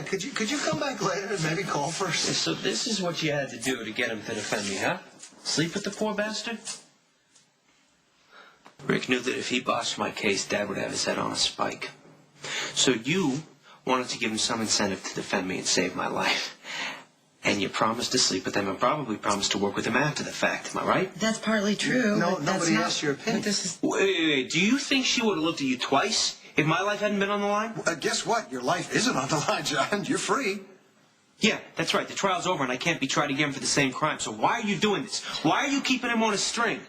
Yeah, could you come back later and maybe call first? So this is what you had to do to get him to defend me, huh? Sleep with the poor bastard? Rick knew that if he botched my case, Dad would have his head on a spike. So you wanted to give him some incentive to defend me and save my life. And you promised to sleep with him and probably promised to work with him after the fact. Am I right? That's partly true. No, nobody asked your opinion. Wait. Do you think she would have looked at you twice if my life hadn't been on the line? Guess what? Your life isn't on the line, John. You're free. Yeah, that's right. The trial's over and I can't be tried again for the same crime. So why are you doing this? Why are you keeping him on a string?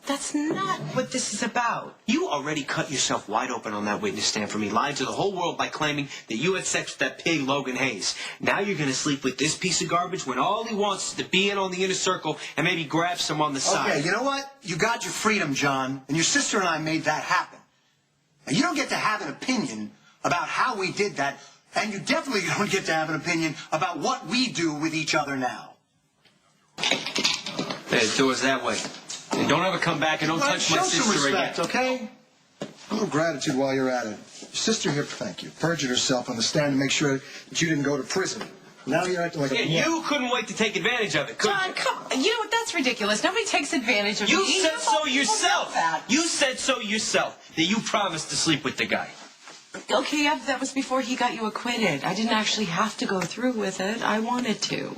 That's not what this is about. You already cut yourself wide open on that witness stand for me, lied to the whole world by claiming that you had sex with that pig, Logan Hayes. Now you're going to sleep with this piece of garbage when all he wants is to be in on the inner circle and maybe grab some on the side. Okay, you know what? You got your freedom, John, and your sister and I made that happen. And you don't get to have an opinion about how we did that, and you definitely don't get to have an opinion about what we do with each other now. Hey, the door's that way. And don't ever come back and don't touch my sister Show some respect, again. Okay? A little gratitude while you're at it. Your sister here, thank you, perjured herself on the stand to make sure that you didn't go to prison. Now you're acting like a... Yeah, you couldn't wait to take advantage of it, could John, you? come on. You know what? That's ridiculous. Nobody takes advantage of You me. said so yourself. That. You said so yourself, that you promised to sleep with the guy. Okay, yeah, that was before he got you acquitted. I didn't actually have to go through with it. I wanted to.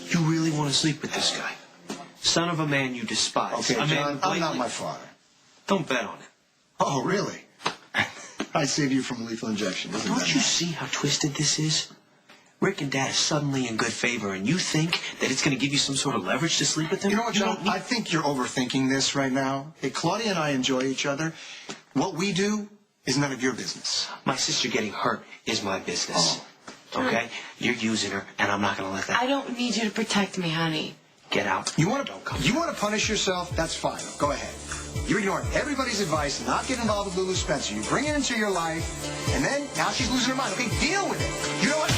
You really want to sleep with this guy? Son of a man you despise. Okay, a man John, I'm not blatantly... my father. Don't bet on it. Oh, really? I saved you from lethal injection. Don't you see how twisted this is? Rick and Dad are suddenly in good favor, and you think that it's going to give you some sort of leverage to sleep with them? You know what, John? I think you're overthinking this right now. Hey, Claudia and I enjoy each other. What we do is none of your business. My sister getting hurt is my business. Oh. Okay? You're using her, and I'm not going to let that... I don't need you to protect me, honey. Get out. You want Don't come. to punish yourself? That's fine. Go ahead. You're ignoring everybody's advice, not get involved with Lulu Spencer. You bring her into your life, and then now she's losing her mind. Okay, deal with it. You know what?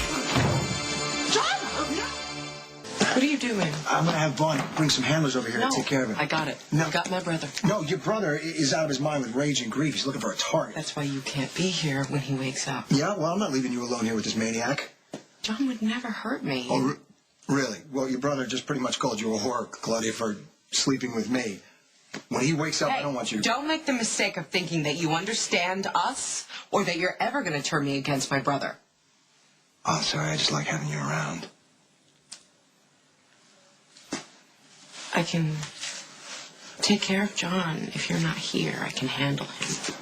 John! What are you doing? I'm going to have Vaughn bring some handlers over here to take care of it. I got it. No. I got my brother. No, your brother is out of his mind with rage and grief. He's looking for a target. That's why you can't be here when he wakes up. Yeah, well, I'm not leaving you alone here with this maniac. John would never hurt me. Oh, really? Well, your brother just pretty much called you a whore, Claudia, for sleeping with me. When he wakes up, Hey, I don't want you to... Don't make the mistake of thinking that you understand us or that you're ever going to turn me against my brother. Oh, sorry, I just like having you around. I can take care of John if you're not here. I can handle him.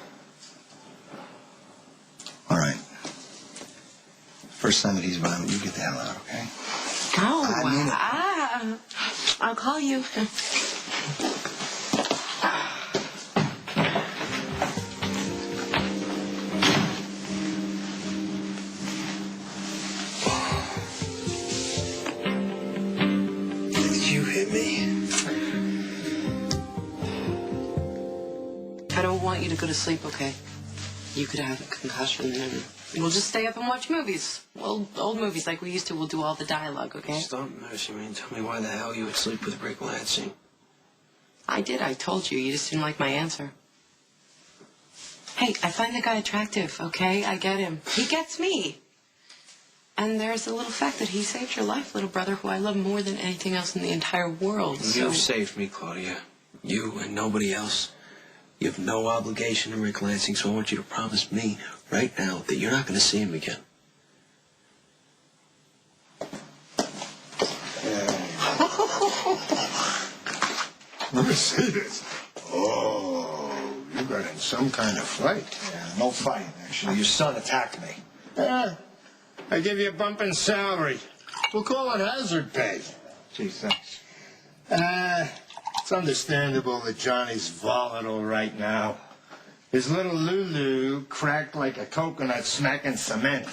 All right. First time that he's violent, you get the hell out, okay? Go. I mean it. I'll call you. Did you hit me? I don't want you to go to sleep, okay? You could have a concussion and we'll just stay up and watch movies. Old movies like we used to. We'll do all the dialogue, okay? Stop messing me and tell me why the hell you would sleep with Rick Lansing. I did. I told you. You just didn't like my answer. Hey, I find the guy attractive, okay? I get him. He gets me. And there's the little fact that he saved your life, little brother, who I love more than anything else in the entire world. You've saved me, Claudia. You and nobody else. You have no obligation to Rick Lansing, so I want you to promise me right now that you're not going to see him again. Let me see this. Oh, you got in some kind of fight. Yeah, no fighting, actually. Your son attacked me. Yeah, I give you a bump in salary. We'll call it hazard pay. Gee, thanks. It's understandable that Johnny's volatile right now. His little Lulu cracked like a coconut smacking cement.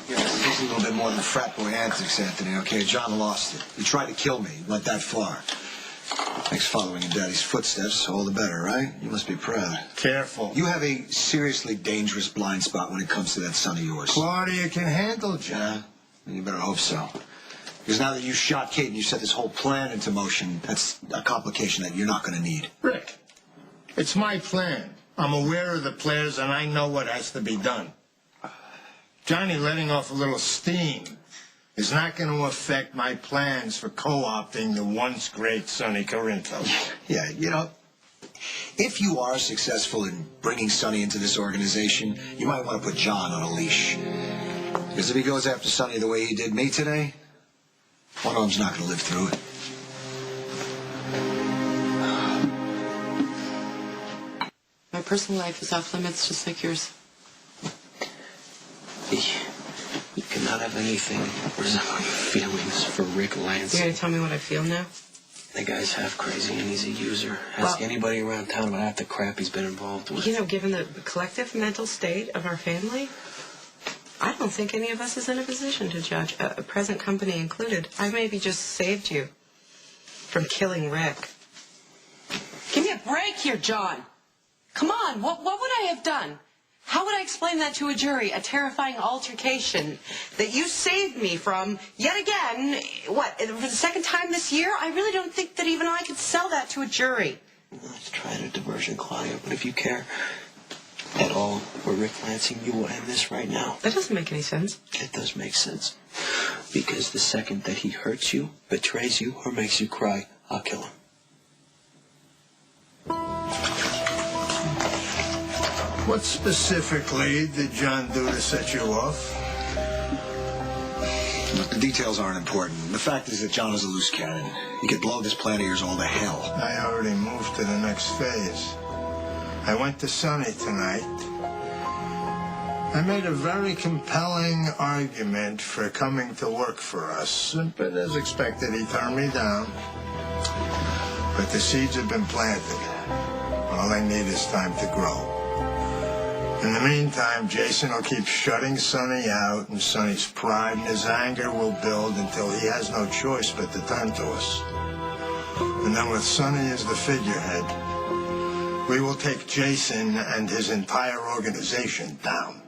Yeah, this is a little bit more than frat boy antics, Anthony, okay? John lost it. He tried to kill me. He went that far. Thanks following in Daddy's footsteps, all the better, right? You must be proud. Careful. You have a seriously dangerous blind spot when it comes to that son of yours. Claudia can handle John. Yeah? You better hope so. Because now that you shot Kate and you set this whole plan into motion, that's a complication that you're not going to need. Rick, it's my plan. I'm aware of the players, and I know what has to be done. Johnny letting off a little steam is not going to affect my plans for co-opting the once great Sonny Corinto. Yeah, you know, if you are successful in bringing Sonny into this organization, you might want to put John on a leash. Because if he goes after Sonny the way he did me today, one arm's not going to live through it. My personal life is off limits just like yours. You cannot have anything resembling feelings for Ric Lansing. You're gonna tell me what I feel now? The guy's half crazy and he's a user. Ask anybody around town about half the crap he's been involved with. You know, given the collective mental state of our family, I don't think any of us is in a position to judge, present company included. I maybe just saved you from killing Ric. Give me a break here, John. Come on, what would I have done? How would I explain that to a jury? A terrifying altercation that you saved me from yet again, what, for the second time this year? I really don't think that even I could sell that to a jury. Let's try a diversion, Claudia, but if you care at all for Ric Lansing, you will end this right now. That doesn't make any sense. It does make sense. Because the second that he hurts you, betrays you, or makes you cry, I'll kill him. What specifically did John do to set you off? Look, the details aren't important. The fact is that John is a loose cannon. He could blow this plan of yours all to hell. I already moved to the next phase. I went to Sonny tonight. I made a very compelling argument for coming to work for us, but as expected, he turned me down. But the seeds have been planted. All I need is time to grow. In the meantime, Jason will keep shutting Sonny out, and Sonny's pride and his anger will build until he has no choice but to turn to us. And then with Sonny as the figurehead, we will take Jason and his entire organization down.